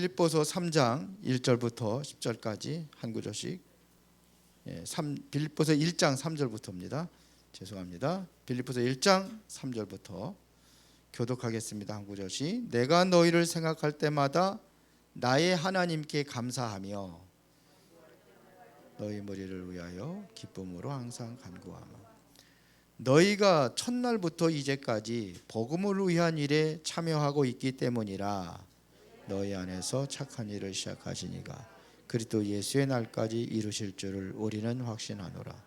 빌립보서 3장 1절부터 10절까지 한 구절씩. 빌립보서 1장 3절부터입니다. 죄송합니다. 빌립보서 1장 3절부터 교독하겠습니다. 한 구절씩. 내가 너희를 생각할 때마다 나의 하나님께 감사하며 너희 무리를 위하여 기쁨으로 항상 간구하며 너희가 첫날부터 이제까지 복음을 위한 일에 참여하고 있기 때문이라. 너희 안에서 착한 일을 시작하시니가 그리스도 예수의 날까지 이루실 줄을 우리는 확신하노라.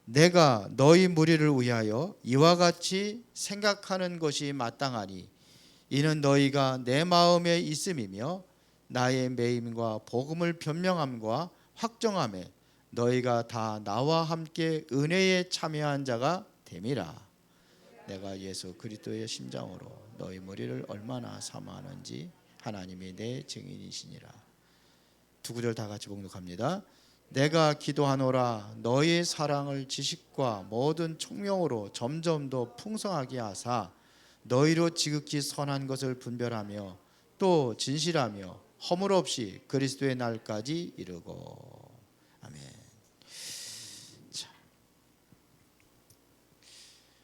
내가 너희 무리를 위하여 이와 같이 생각하는 것이 마땅하니 이는 너희가 내 마음에 있음이며 나의 매임과 복음을 변명함과 확정함에 너희가 다 나와 함께 은혜에 참여한 자가 됨이라. 내가 예수 그리스도의 심장으로 너희 무리를 얼마나 사모하는지 하나님이 내 증인이시니라. 두 구절 다 같이 봉독합니다. 내가 기도하노라. 너희의 사랑을 지식과 모든 총명으로 점점 더 풍성하게 하사 너희로 지극히 선한 것을 분별하며 또 진실하며 허물 없이 그리스도의 날까지 이르고. 아멘. 자,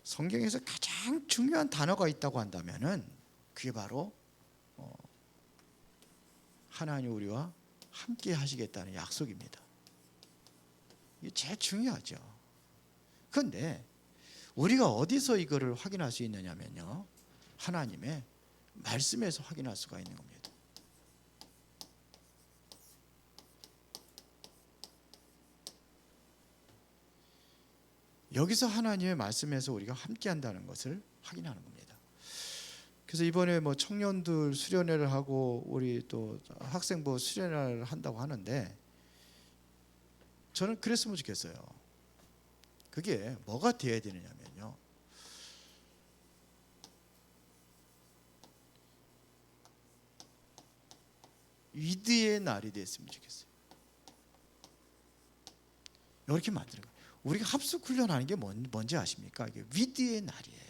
성경에서 가장 중요한 단어가 있다고 한다면은 그게 바로 하나님 우리와 함께 하시겠다는 약속입니다. 이게 제일 중요하죠. 그런데 우리가 어디서 이거를 확인할 수 있느냐면요, 하나님의 말씀에서 확인할 수가 있는 겁니다. 여기서 하나님의 말씀에서 우리가 함께 한다는 것을 확인하는 겁니다. 그래서 이번에 청년들 수련회를 하고 우리 또 학생부 수련회를 한다고 하는데 저는 그랬으면 좋겠어요. 그게 뭐가 돼야 되느냐면요, 위드의 날이 됐으면 좋겠어요. 이렇게 만드는 거예요. 우리가 합숙 훈련하는 게 뭔지 아십니까? 이게 위드의 날이에요.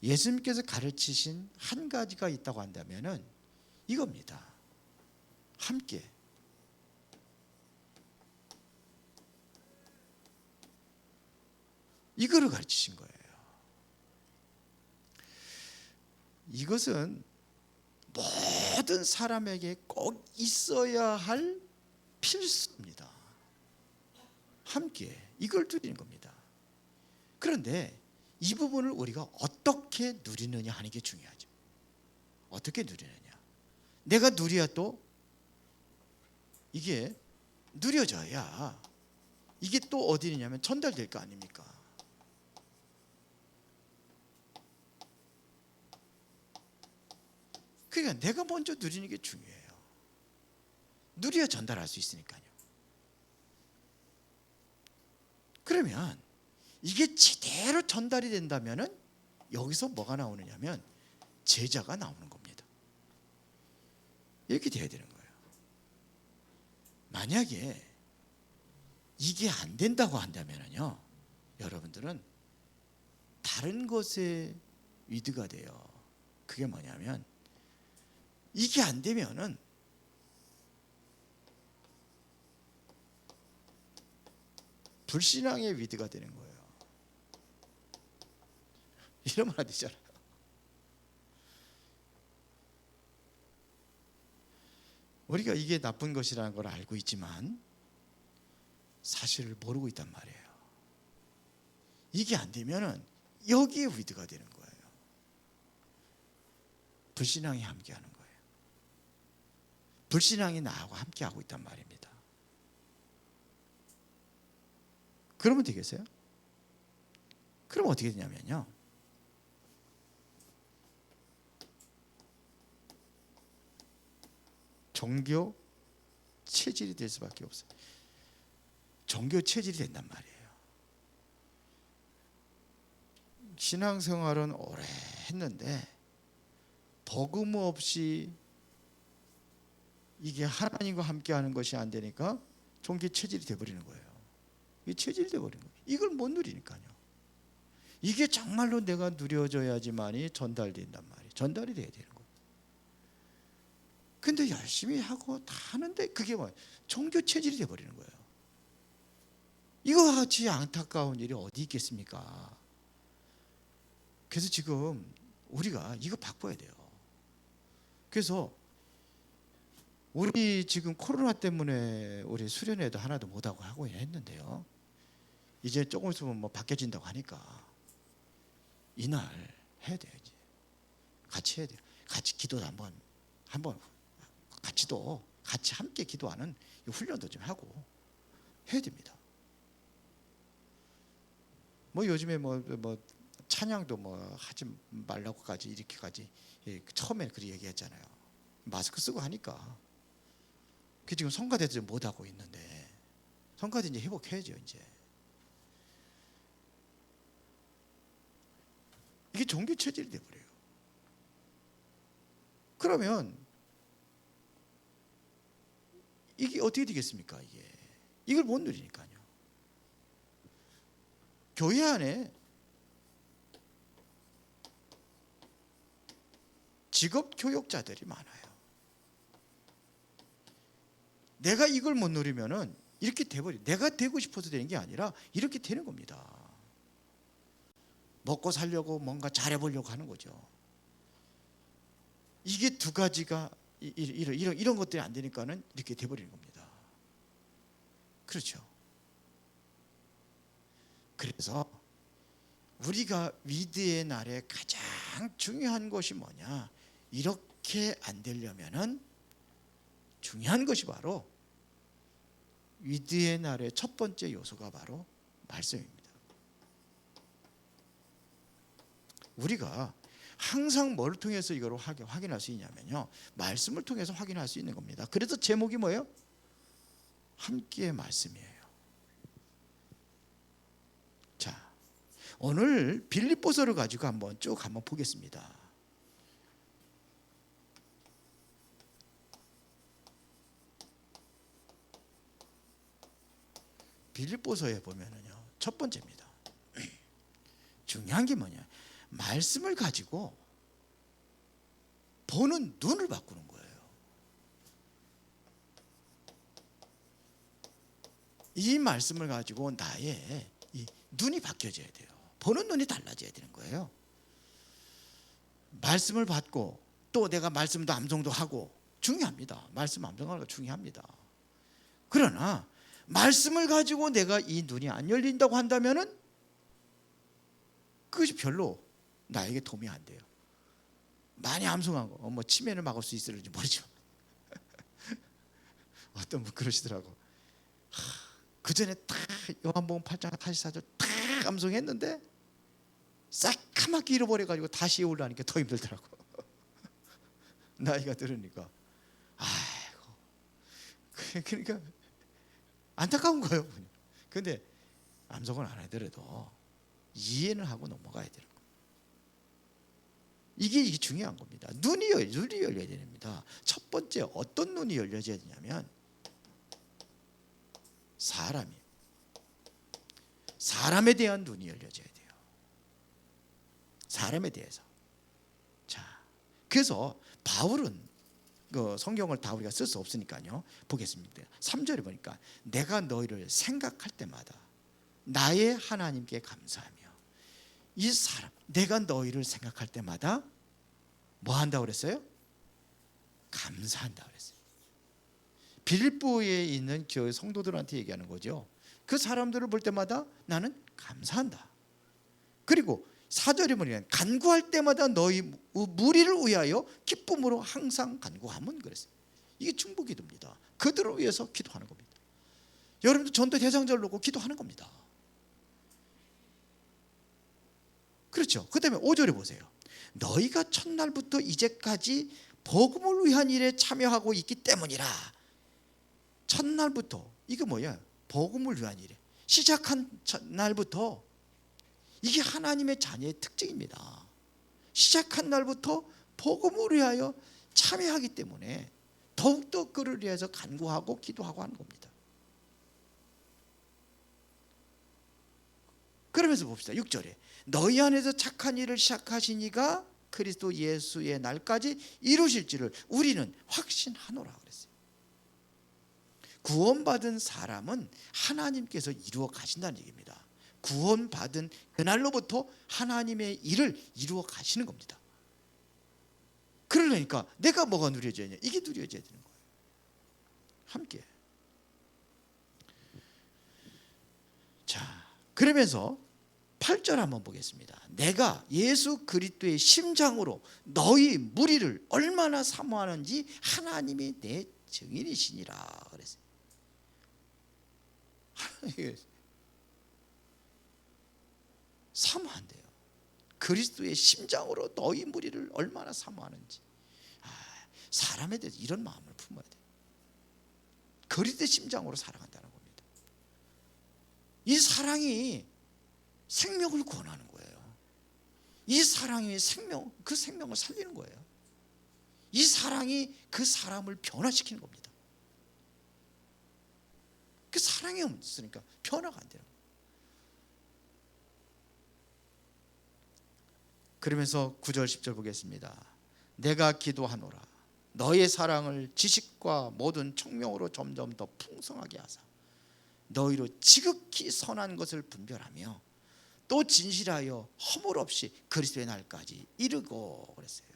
예수님께서 가르치신 한 가지가 있다고 한다면은 이겁니다. 함께. 이거를 가르치신 거예요. 이것은 모든 사람에게 꼭 있어야 할 필수입니다. 함께 이걸 누리는 겁니다. 그런데 이 부분을 우리가 어떻게 누리느냐 하는 게 중요하죠. 어떻게 누리느냐. 내가 누려야 또 이게 누려져야 이게 또 어디 있냐면 전달될 거 아닙니까? 그러니까 내가 먼저 누리는 게 중요해요. 누려야 전달할 수 있으니까요. 그러면 이게 제대로 전달이 된다면은 여기서 뭐가 나오느냐면 제자가 나오는 겁니다. 이렇게 돼야 되는 거예요. 만약에 이게 안 된다고 한다면요, 여러분들은 다른 것에 위드가 돼요. 그게 뭐냐면 이게 안 되면은 불신앙의 위드가 되는 거예요. 이러면 안 되잖아요. 우리가 이게 나쁜 것이라는 걸 알고 있지만 사실을 모르고 있단 말이에요. 이게 안 되면은 여기에 위드가 되는 거예요. 불신앙이 함께하는 거예요. 불신앙이 나하고 함께하고 있단 말입니다. 그러면 되겠어요? 그럼 어떻게 되냐면요, 종교 체질이 될 수밖에 없어요. 종교 체질이 된단 말이에요. 신앙생활은 오래 했는데 복음 없이 이게 하나님과 함께하는 것이 안 되니까 종교 체질이 돼버리는 거예요. 이게 체질이 돼버리는 거예요. 이걸 못 누리니까요. 이게 정말로 내가 누려져야지만이 전달된단 말이에요. 전달이 돼야 되는 거예요. 근데 열심히 하고 다 하는데 그게 뭐 종교 체질이 돼버리는 거예요. 이거 같이 안타까운 일이 어디 있겠습니까? 그래서 지금 우리가 이거 바꿔야 돼요. 그래서 우리 지금 코로나 때문에 우리 수련회도 하나도 못하고 하고 했는데요. 이제 조금 있으면 뭐 바뀌어진다고 하니까 이날 해야 돼요. 이제 같이 해야 돼요. 같이 기도도 한번 같이 함께 기도하는 훈련도 좀 하고 해야 됩니다. 뭐 요즘에 뭐 찬양도 뭐 하지 말라고까지 이렇게까지 처음에 그렇게 얘기했잖아요. 마스크 쓰고 하니까. 그 지금 성가대도 못 하고 있는데 성가대 이제 회복해야죠. 이제 이게 종교 체질이 돼버려요. 그러면 이게 어떻게 되겠습니까? 이걸 못 누리니까요. 교회 안에 직업 교육자들이 많아요. 내가 이걸 못 누리면은 이렇게 돼버려. 내가 되고 싶어서 되는 게 아니라 이렇게 되는 겁니다. 먹고 살려고 뭔가 잘해보려고 하는 거죠. 이게 두 가지가 이런 것들이 안 되니까는 이렇게 돼버리는 겁니다. 그렇죠. 그래서 우리가 위드의 날에 가장 중요한 것이 뭐냐? 이렇게 안 되려면은 중요한 것이 바로 위드의 날의 첫 번째 요소가 바로 말씀입니다. 우리가 항상 뭘 통해서 이걸 확인할 수 있냐면요, 말씀을 통해서 확인할 수 있는 겁니다. 그래서 제목이 뭐예요? 함께의 말씀이에요. 자, 오늘 빌립보서를 가지고 한번 보겠습니다. 빌립보서에 보면은요, 첫 번째입니다. 중요한 게 뭐냐? 말씀을 가지고 보는 눈을 바꾸는 거예요. 이 말씀을 가지고 나의 이 눈이 바뀌어져야 돼요. 보는 눈이 달라져야 되는 거예요. 말씀을 받고 또 내가 말씀도 암송도 하고 중요합니다. 말씀 암송하는 거 중요합니다. 그러나 말씀을 가지고 내가 이 눈이 안 열린다고 한다면은 그것이 별로 나에게 도움이 안 돼요. 많이 암송하고 뭐 치매를 막을 수 있을지 모르죠. 어떤 분 그러시더라고. 그 전에 딱 요한복음 8장 44절 딱 암송했는데 새까맣게 잃어버려가지고 다시 올라니까 더 힘들더라고. 나이가 들으니까. 아이고. 그러니까 안타까운 거예요. 그런데 암송을 안 하더라도 이해는 하고 넘어가야 되는 거예요. 이게 중요한 겁니다. 눈이 열려야 됩니다. 첫 번째 어떤 눈이 열려져야 되냐면 사람에 대한 눈이 열려져야 돼요. 사람에 대해서. 자, 그래서 바울은 그 성경을 다 우리가 쓸 수 없으니까요. 보겠습니다. 3절에 보니까 내가 너희를 생각할 때마다 나의 하나님께 감사하며 이 사람 내가 너희를 생각할 때마다 뭐 한다고 그랬어요? 감사한다고 그랬어요. 빌립보에 있는 교회 성도들한테 얘기하는 거죠. 그 사람들을 볼 때마다 나는 감사한다. 그리고 4절에 보면 간구할 때마다 너희 무리를 위하여 기쁨으로 항상 간구하면 그랬어요. 이게 중보기도입니다. 그들을 위해서 기도하는 겁니다. 여러분도 전도 대상자를 놓고 기도하는 겁니다. 그렇죠. 그 다음에 5절에 보세요. 너희가 첫날부터 이제까지 복음을 위한 일에 참여하고 있기 때문이라. 첫날부터 이게 뭐야? 복음을 위한 일에 시작한 날부터 이게 하나님의 자녀의 특징입니다. 시작한 날부터 복음을 위하여 참여하기 때문에 더욱더 그를 위해서 간구하고 기도하고 하는 겁니다. 그러면서 봅시다. 6절에 너희 안에서 착한 일을 시작하신 이가 그리스도 예수의 날까지 이루실지를 우리는 확신하노라 그랬어요. 구원받은 사람은 하나님께서 이루어 가신다는 얘기입니다. 구원받은 그날로부터 하나님의 일을 이루어 가시는 겁니다. 그러니까 내가 뭐가 누려져야 되냐? 이게 누려져야 되는 거예요. 함께. 자, 그러면서 8절 한번 보겠습니다. 내가 예수 그리스도의 심장으로 너희 무리를 얼마나 사모하는지 하나님이 내 증인이시니라 그랬어요. 사모한대요. 그리스도의 심장으로 너희 무리를 얼마나 사모하는지. 사람에 대해서 이런 마음을 품어야 돼요. 그리스도의 심장으로 사랑한다는 겁니다. 이 사랑이 생명을 구원하는 거예요. 이 사랑이 그 생명을 살리는 거예요. 이 사랑이 그 사람을 변화시키는 겁니다. 그 사랑이 없으니까 변화가 안 되는 거예요. 그러면서 9절 10절 보겠습니다. 내가 기도하노라 너의 사랑을 지식과 모든 청명으로 점점 더 풍성하게 하사 너희로 지극히 선한 것을 분별하며 또 진실하여 허물 없이 그리스도의 날까지 이르고 그랬어요.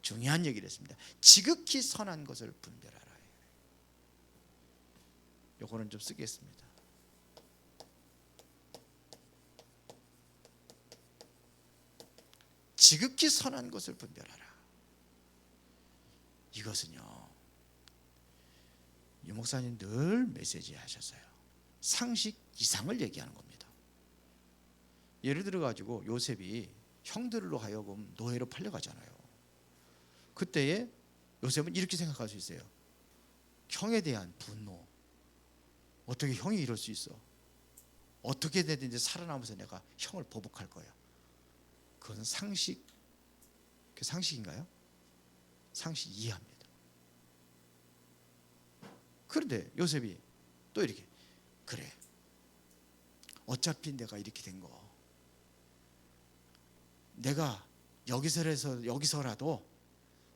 중요한 얘기를 했습니다. 지극히 선한 것을 분별하라. 요거는 좀 쓰겠습니다. 지극히 선한 것을 분별하라. 이것은요, 유 목사님 늘 메시지 하셨어요. 상식 이상을 얘기하는 겁니다. 예를 들어 가지고 요셉이 형들로 하여금 노예로 팔려가잖아요. 그때에 요셉은 이렇게 생각할 수 있어요. 형에 대한 분노. 어떻게 형이 이럴 수 있어? 어떻게 되든지 살아남아서 내가 형을 보복할 거야. 그건 상식, 그 상식인가요? 상식 이해합니다. 그런데 요셉이 또 이렇게, 그래, 어차피 내가 이렇게 된 거, 내가 여기서라도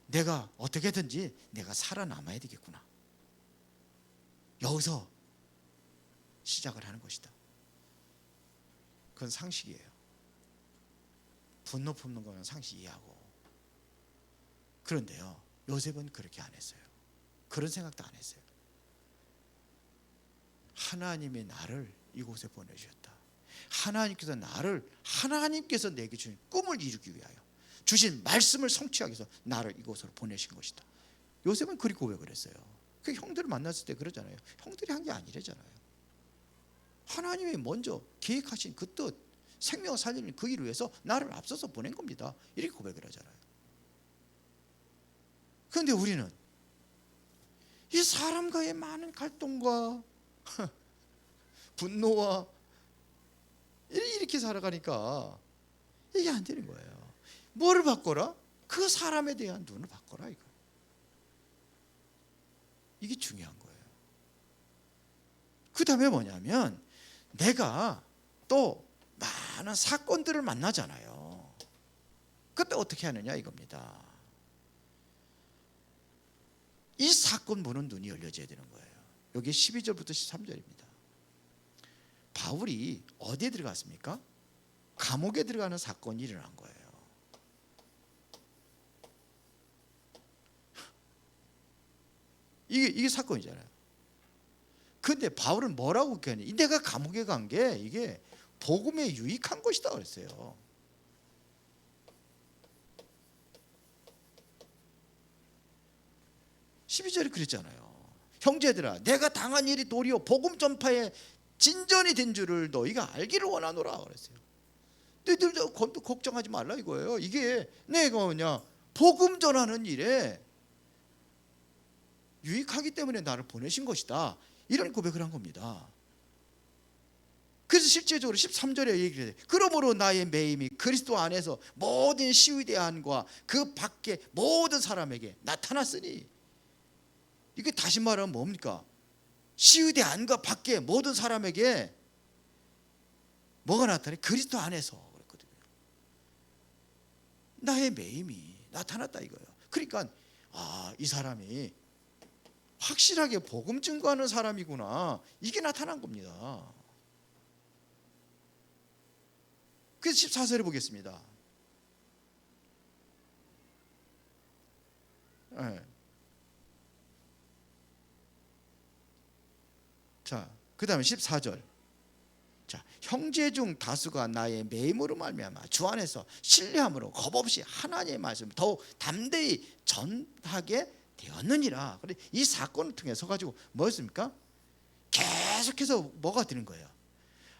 내가 어떻게든지 내가 살아남아야 되겠구나. 여기서 시작을 하는 것이다. 그건 상식이에요. 분노 품는 거는 상식 이해하고. 그런데요, 요셉은 그렇게 안 했어요. 그런 생각도 안 했어요. 하나님이 나를 이곳에 보내주셨다. 하나님께서 내게 주신 꿈을 이루기 위하여 주신 말씀을 성취하기 위해서 나를 이곳으로 보내신 것이다. 요셉은 그렇게 고백을 했어요. 그 형들을 만났을 때 그러잖아요. 형들이 한 게 아니래잖아요. 하나님이 먼저 계획하신 그 뜻, 생명을 살리는 그 일을 위해서 나를 앞서서 보낸 겁니다. 이렇게 고백을 하잖아요. 그런데 우리는 이 사람과의 많은 갈등과 분노와 이렇게 살아가니까 이게 안 되는 거예요. 뭐를 바꿔라? 그 사람에 대한 눈을 바꿔라 이거. 이게 중요한 거예요. 그 다음에 뭐냐면 내가 또 많은 사건들을 만나잖아요. 그때 어떻게 하느냐 이겁니다. 이 사건 보는 눈이 열려져야 되는 거예요. 여기 12절부터 13절입니다. 바울이 어디에 들어갔습니까? 감옥에 들어가는 사건이 일어난 거예요. 이게 사건이잖아요. 근데 바울은 뭐라고 했냐? 내가 감옥에 간 게 이게 복음에 유익한 것이다 그랬어요. (12절에) 그랬잖아요. 형제들아, 내가 당한 일이 도리어 복음 전파에 진전이 된 줄을 너희가 알기를 원하노라 그랬어요. 너희들 걱정하지 말라 이거예요. 이게 내가 뭐냐, 복음 전하는 일에 유익하기 때문에 나를 보내신 것이다. 이런 고백을 한 겁니다. 그래서 실제적으로 13절에 얘기를 해요. 그러므로 나의 매임이 그리스도 안에서 모든 시위대안과 그 밖에 모든 사람에게 나타났으니, 이게 다시 말하면 뭡니까? 시위대 안과 밖에 모든 사람에게 뭐가 나타나요? 그리스도 안에서 그랬거든요. 나의 매임이 나타났다 이거예요. 그러니까 이 사람이 확실하게 복음 증거하는 사람이구나, 이게 나타난 겁니다. 그래서 14절에 보겠습니다. 네. 자, 그 다음에 14절. 자, 형제 중 다수가 나의 매임으로 말미암아 주 안에서 신뢰함으로 겁없이 하나님의 말씀을 더욱 담대히 전하게 되었느니라. 그런데 이 사건을 통해서 가지고 뭐였습니까? 계속해서 뭐가 되는 거예요?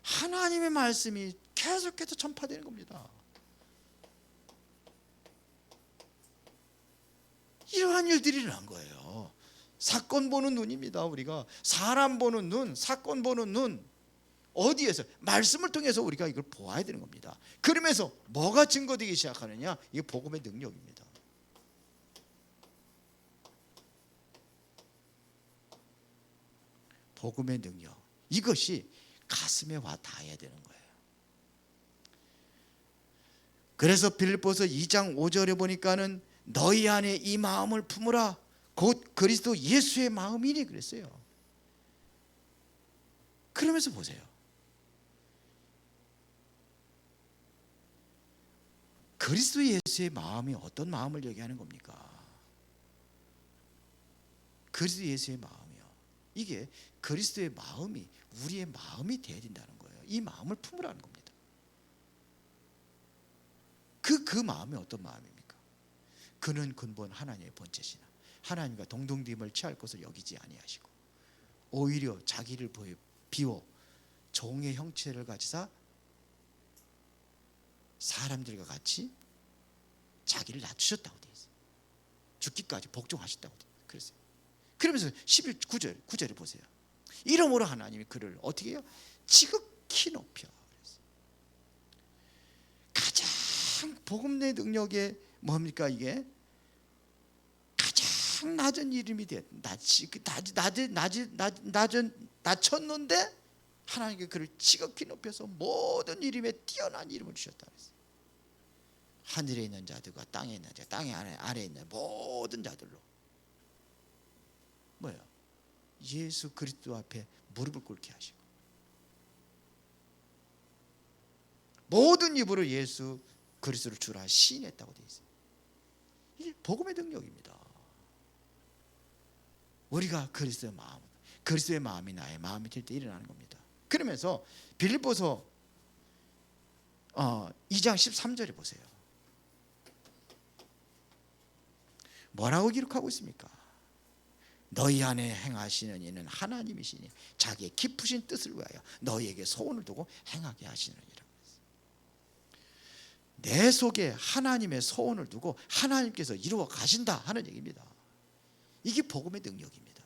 하나님의 말씀이 계속해서 전파되는 겁니다. 이러한 일들이 일어난 거예요. 사건 보는 눈입니다. 우리가 사람 보는 눈, 사건 보는 눈, 어디에서? 말씀을 통해서 우리가 이걸 보아야 되는 겁니다. 그러면서 뭐가 증거되기 시작하느냐? 이게 복음의 능력입니다. 복음의 능력, 이것이 가슴에 와 닿아야 되는 거예요. 그래서 빌립보서 2장 5절에 보니까는 너희 안에 이 마음을 품으라 곧 그리스도 예수의 마음이니 그랬어요. 그러면서 보세요. 그리스도 예수의 마음이 어떤 마음을 얘기하는 겁니까? 그리스도 예수의 마음이요. 이게 그리스도의 마음이 우리의 마음이 되어야 된다는 거예요. 이 마음을 품으라는 겁니다. 그 마음이 어떤 마음입니까? 그는 근본 하나님의 본체시나 하나님과 동등됨을 취할 것을 여기지 아니하시고 오히려 자기를 비워 종의 형체를 가지사 사람들과 같이 자기를 낮추셨다고 되어 있어요. 죽기까지 복종하셨다고 그랬어요. 그러면서 9절에 보세요. 이러므로 하나님이 그를 어떻게 해요? 지극히 높여. 가장 복음의 능력의 뭡니까 이게? 가장 낮은 이름이 낮췄는데 하나님께 그를 지극히 높여서 모든 이름에 뛰어난 이름을 주셨다 그랬어요. 하늘에 있는 자들과 땅에 있는 자, 땅에 아래에 있는 모든 자들로 뭐예요? 예수 그리스도 앞에 무릎을 꿇게 하시고 모든 입으로 예수 그리스도를 주라 시인했다고 되어 있어요. 이게 복음의 능력입니다. 우리가 그리스도의 마음이 나의 마음이 될 때 일어나는 겁니다. 그러면서 빌립보서 2장 13절에 보세요. 뭐라고 기록하고 있습니까? 너희 안에 행하시는 이는 하나님이시니 자기의 깊으신 뜻을 위하여 너희에게 소원을 두고 행하게 하시느니라. 내 속에 하나님의 소원을 두고 하나님께서 이루어 가신다 하는 얘기입니다. 이게 복음의 능력입니다.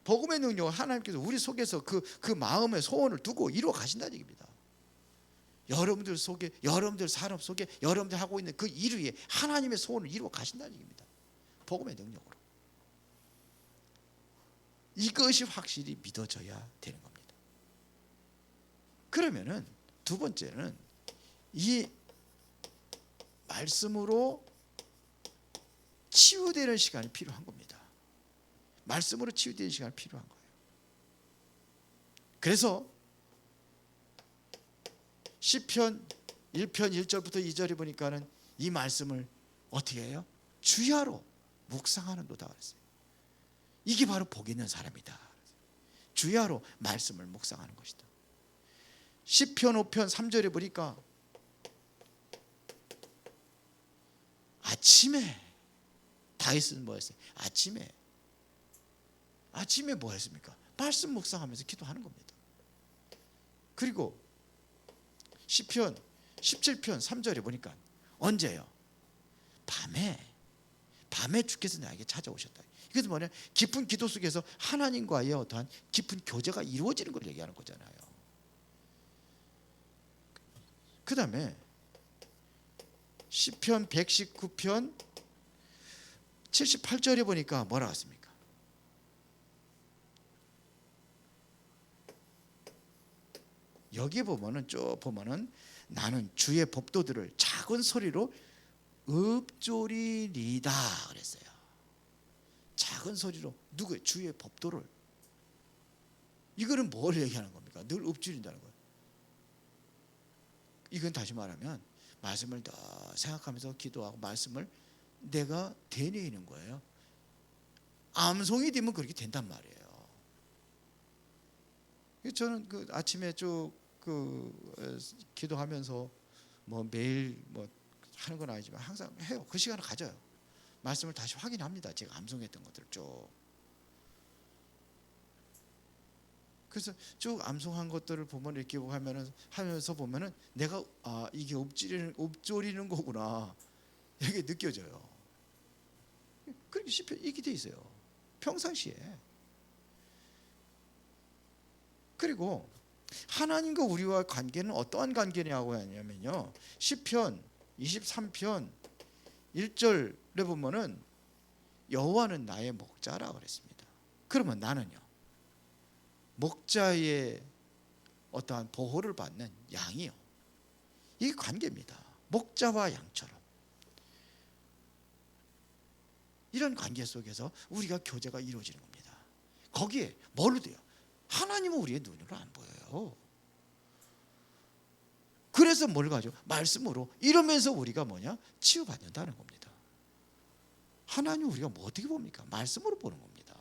복음의 능력은 하나님께서 우리 속에서 그 마음의 소원을 두고 이루어 가신다는 얘기입니다. 여러분들 속에, 여러분들 사람 속에, 여러분들 하고 있는 그 일 위에 하나님의 소원을 이루어 가신다는 얘기입니다. 복음의 능력으로. 이것이 확실히 믿어져야 되는 겁니다. 그러면은 두 번째는 이 말씀으로 치유되는 시간이 필요한 겁니다. 말씀으로 치유되는 시간이 필요한 거예요. 그래서 시편 1편 1절부터 2절에 보니까는 이 말씀을 어떻게 해요? 주야로 묵상하는도다 그랬어요. 이게 바로 복 있는 사람이다. 주야로 말씀을 묵상하는 것이다. 시편 5편 3절에 보니까 아침에 다윗은 뭐 했어요? 아침에 뭐 했습니까? 말씀 묵상하면서 기도하는 겁니다. 그리고 시편 17편 3절에 보니까 언제요? 밤에 주께서 나에게 찾아오셨다. 이것은 뭐냐? 깊은 기도 속에서 하나님과의 어떠한 깊은 교제가 이루어지는 걸 얘기하는 거잖아요. 그 다음에 시편 119편 78절에 보니까 뭐라고 했습니까? 여기 보면은 쭉 보면은 나는 주의 법도들을 작은 소리로 읊조리리다 그랬어요. 작은 소리로 누구의 주의 법도를. 이거는 뭘 얘기하는 겁니까? 늘 읊조린다는 거예요. 이건 다시 말하면 말씀을 더 생각하면서 기도하고 말씀을 내가 되뇌이는 거예요. 암송이 되면 그렇게 된단 말이에요. 저는 그 아침에 쭉 기도하면서 뭐 매일 뭐 하는 건 아니지만 항상 해요. 그 시간을 가져요. 말씀을 다시 확인합니다. 제가 암송했던 것들을 쭉. 그래서 쭉 암송한 것들을 보면 이렇게 하면서 보면은 내가 이게 읊조리는 거구나 이게 느껴져요. 그렇게 시편 이게 돼 있어요. 평상시에. 그리고 하나님과 우리와 관계는 어떠한 관계냐고 하냐면요. 시편 23편 1절에 보면은 여호와는 나의 목자라 그랬습니다. 그러면 나는요. 목자의 어떠한 보호를 받는 양이요. 이게 관계입니다. 목자와 양처럼. 이런 관계 속에서 우리가 교제가 이루어지는 겁니다. 거기에 뭘로 돼요? 하나님은 우리의 눈으로 안 보여요. 그래서 뭘 가죠? 말씀으로. 이러면서 우리가 뭐냐? 치유받는다는 겁니다. 하나님 우리가 뭐 어떻게 봅니까? 말씀으로 보는 겁니다.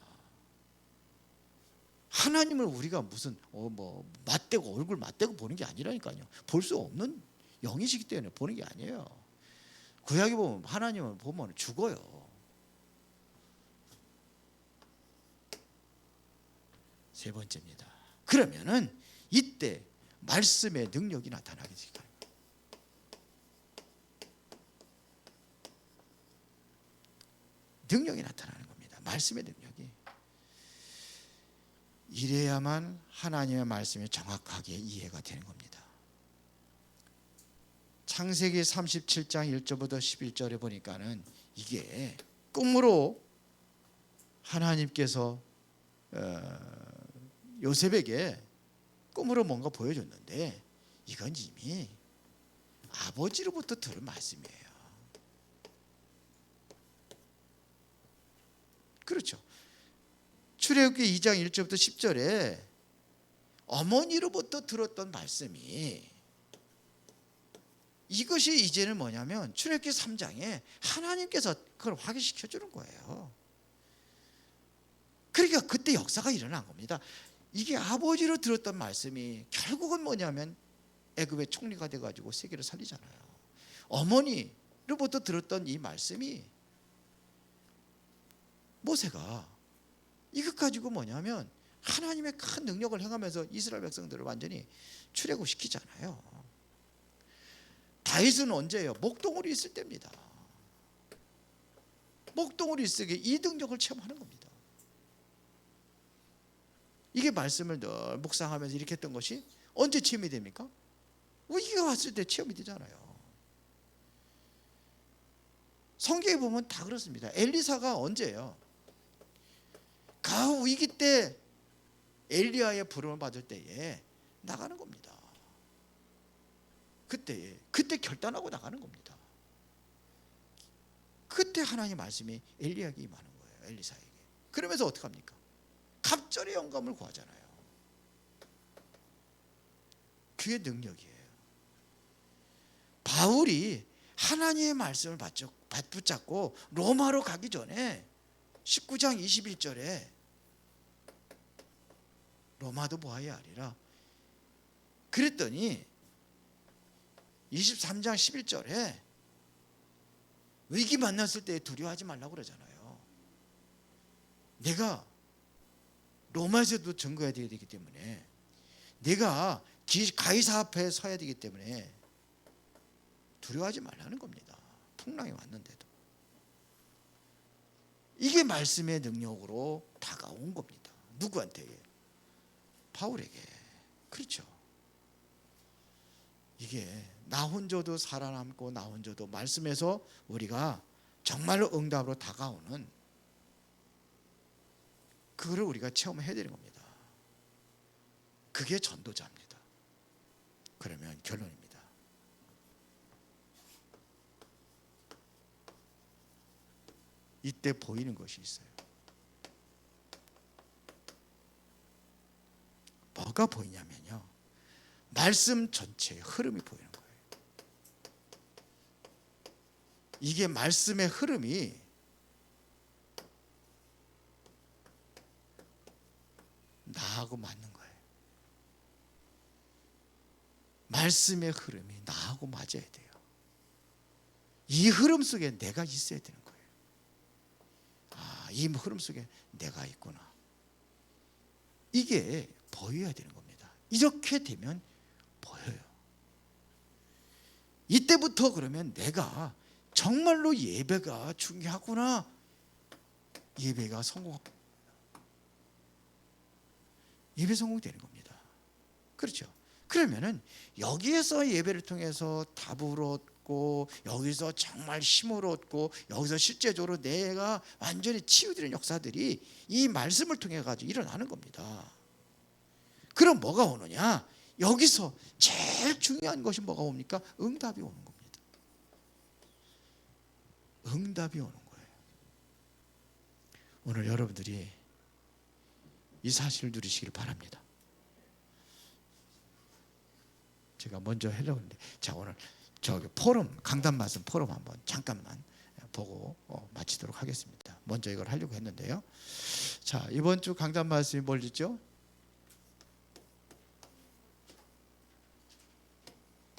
하나님을 우리가 무슨 맞대고 얼굴 맞대고 보는 게 아니라니까요. 볼 수 없는 영이시기 때문에 보는 게 아니에요. 구약에 보면 하나님을 보면 죽어요. 세 번째입니다. 그러면은 이때 말씀의 능력이 나타나게 될까요? 능력이 나타나는 겁니다. 말씀의 능력이. 이래야만 하나님의 말씀이 정확하게 이해가 되는 겁니다. 창세기 37장 1절부터 11절에 보니까는 이게 꿈으로 하나님께서 요셉에게 꿈으로 뭔가 보여줬는데 이건 이미 아버지로부터 들은 말씀이에요. 그렇죠. 출애굽기 2장 1절부터 10절에 어머니로부터 들었던 말씀이 이것이 이제는 뭐냐면 출애굽기 3장에 하나님께서 그걸 확인시켜 주는 거예요. 그러니까 그때 역사가 일어난 겁니다. 이게 아버지로 들었던 말씀이 결국은 뭐냐면 애굽의 총리가 돼가지고 세계를 살리잖아요. 어머니로부터 들었던 이 말씀이 모세가 이것 가지고 뭐냐면 하나님의 큰 능력을 행하면서 이스라엘 백성들을 완전히 출애굽시키잖아요. 다윗은 언제예요? 목동으로 있을 때입니다. 목동으로 있을 때 이 능력을 체험하는 겁니다. 이게 말씀을 늘 묵상하면서 이렇게 했던 것이 언제 체험이 됩니까? 위기가 왔을 때 체험이 되잖아요. 성경에 보면 다 그렇습니다. 엘리사가 언제예요? 그 위기 때 엘리야의 부름을 받을 때에 나가는 겁니다. 그때 결단하고 나가는 겁니다. 그때 하나님 말씀이 엘리야에게 임하는 거예요. 엘리사에게. 그러면서 어떻게 합니까? 갑절의 영감을 구하잖아요. 그의 능력이에요. 바울이 하나님의 말씀을 붙잡고 로마로 가기 전에 19장 21절에 로마도 보아야 하리라 그랬더니 23장 11절에 위기 만났을 때 두려워하지 말라고 그러잖아요. 내가 로마에서도 증거해야 되기 때문에 내가 가이사 앞에 서야 되기 때문에 두려워하지 말라는 겁니다. 풍랑이 왔는데도. 이게 말씀의 능력으로 다가온 겁니다. 누구한테? 바울에게. 그렇죠. 이게 나 혼자도 살아남고 나 혼자도 말씀에서 우리가 정말로 응답으로 다가오는 그거를 우리가 체험해야 되는 겁니다. 그게 전도자입니다. 그러면 결론입니다. 이때 보이는 것이 있어요. 뭐가 보이냐면요, 말씀 전체의 흐름이 보이는 거예요. 이게 말씀의 흐름이 나하고 맞는 거예요. 말씀의 흐름이 나하고 맞아야 돼요. 이 흐름 속에 내가 있어야 되는 거예요. 아, 이 흐름 속에 내가 있구나. 이게 보여야 되는 겁니다. 이렇게 되면 보여요. 이때부터 그러면 내가 정말로 예배가 중요하구나. 예배가 예배 성공되는 겁니다. 그렇죠? 그러면은 여기에서 예배를 통해서 답을 얻고, 여기서 정말 힘을 얻고, 여기서 실제적으로 내가 완전히 치유되는 역사들이 이 말씀을 통해 가지고 일어나는 겁니다. 그럼 뭐가 오느냐? 여기서 제일 중요한 것이 뭐가 옵니까? 응답이 오는 겁니다. 응답이 오는 거예요. 오늘 여러분들이 이 사실을 누리시길 바랍니다. 제가 먼저 하려고 했는데, 자, 오늘 저기 포럼, 강단 말씀 포럼 한번 잠깐만 보고 마치도록 하겠습니다. 먼저 이걸 하려고 했는데요. 자, 이번 주 강단 말씀이 뭘지죠?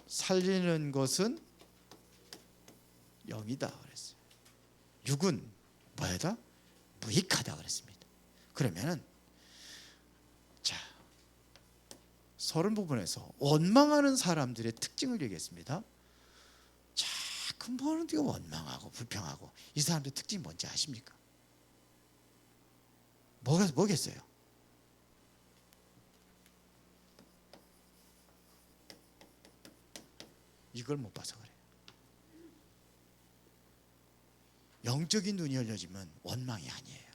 살리는 것은 영이다 그랬어요. 육은 뭐하다? 무익하다 그랬습니다. 그러면은 자, 서론 부분에서 원망하는 사람들의 특징을 얘기했습니다. 자, 근본은 되게 원망하고 불평하고, 이 사람들의 특징이 뭔지 아십니까? 뭐겠어요? 이걸 못 봐서 그래요. 영적인 눈이 열려지면 원망이 아니에요.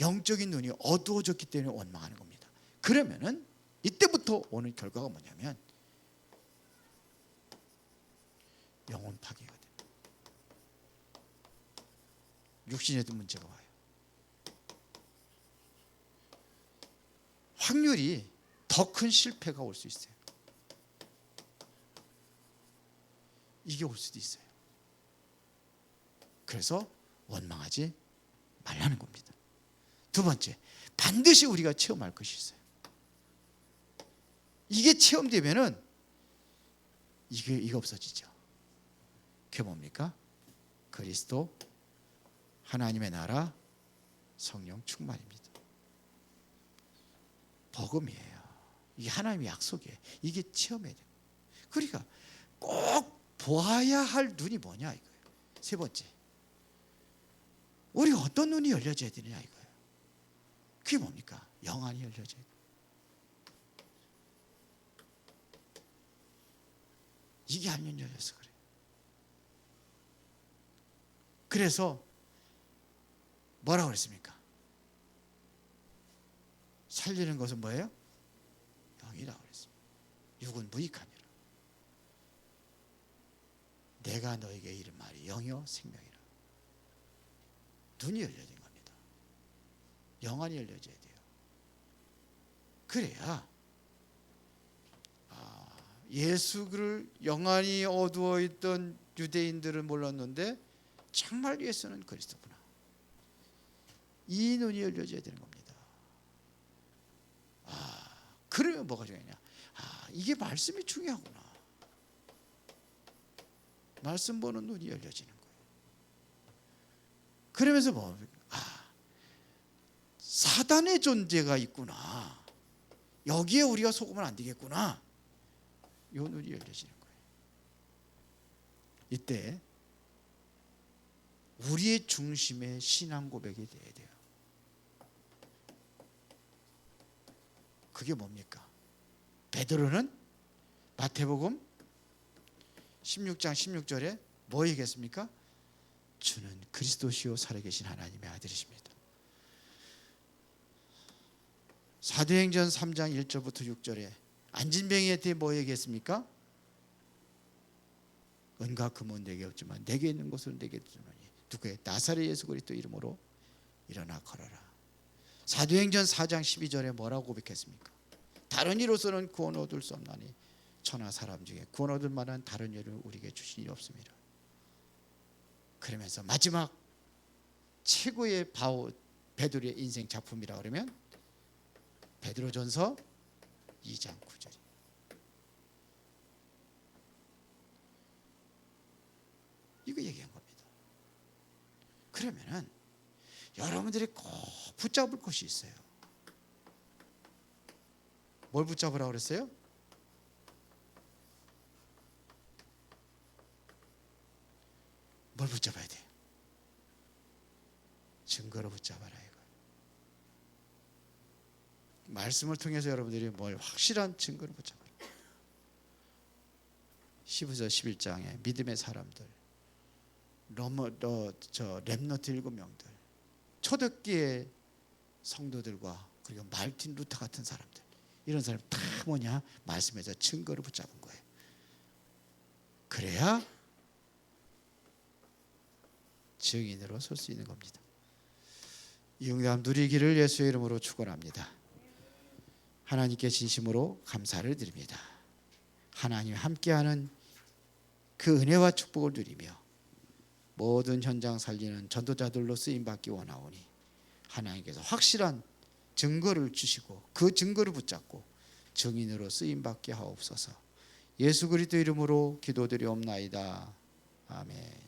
영적인 눈이 어두워졌기 때문에 원망하는 겁니다. 그러면은 이때부터 오는 결과가 뭐냐면 영혼 파괴가 됩니다. 육신에도 문제가 와요. 확률이 더 큰 실패가 올 수 있어요. 이게 올 수도 있어요. 그래서 원망하지 말라는 겁니다. 두 번째, 반드시 우리가 체험할 것이 있어요. 이게 체험되면은 이게 없어지죠. 그게 뭡니까? 그리스도, 하나님의 나라, 성령 충만입니다. 복음이에요. 이게 하나님의 약속이에요. 이게 체험해야 돼요. 그러니까 꼭 보아야 할 눈이 뭐냐 이거예요. 세 번째, 우리가 어떤 눈이 열려져야 되느냐 이거예요. 그게 뭡니까? 영안이 열려져야 돼요. 이게 안 열려서 그래요. 그래서 뭐라고 그랬습니까? 살리는 것은 뭐예요? 영이라고 그랬습니다. 육은 무익함이라. 내가 너에게 이른 말이 영이요 생명이라. 눈이 열려진 겁니다. 영안이 열려져야 돼요. 그래야 예수를, 영안이 어두워 있던 유대인들은 몰랐는데 정말 예수는 그리스도구나. 이 눈이 열려져야 되는 겁니다. 그러면 뭐가 중요하냐? 이게 말씀이 중요하구나. 말씀 보는 눈이 열려지는 거예요. 그러면서 사단의 존재가 있구나. 여기에 우리가 속으면 안 되겠구나. 이 눈이 열려지는 거예요. 이때 우리의 중심의 신앙 고백이 돼야 돼요. 그게 뭡니까? 베드로는 마태복음 16장 16절에 뭐 얘기했습니까? 주는 그리스도시요 살아계신 하나님의 아들이십니다. 사도행전 3장 1절부터 6절에 안진뱅이에 대해 뭐 얘기했습니까? 은과 금은 내게 없지만 내게 있는 것은 내게 주노니 누구의? 나사렛 예수 그리스도 이름으로 일어나 걸어라. 사도행전 4장 12절에 뭐라고 고백했습니까? 다른 이로서는 구원 얻을 수 없나니 천하 사람 중에 구원 얻을 만한 다른 일을 우리에게 주신 일 없습니다. 그러면서 마지막 최고의 바오 베드로의 인생 작품이라 그러면 베드로전서 2장 9절. 이거 얘기한 겁니다. 그러면은 여러분들이 꼭 붙잡을 것이 있어요. 뭘 붙잡으라고 그랬어요? 뭘 붙잡아야 돼요? 증거로 붙잡아라 이거. 말씀을 통해서 여러분들이 뭘 확실한 증거로 붙잡아라. 히브리서 11장에 믿음의 사람들, 렘너트 7명들, 초대기의 성도들과 그리고 말틴 루터 같은 사람들, 이런 사람 다 뭐냐? 말씀에서 증거를 붙잡은 거예요. 그래야 증인으로 설 수 있는 겁니다. 이 응답 누리기를 예수의 이름으로 축원합니다. 하나님께 진심으로 감사를 드립니다. 하나님 함께하는 그 은혜와 축복을 누리며 모든 현장 살리는 전도자들로 쓰임받기 원하오니 하나님께서 확실한 증거를 주시고 그 증거를 붙잡고 증인으로 쓰임받게 하옵소서. 예수 그리스도 이름으로 기도드리옵나이다. 아멘.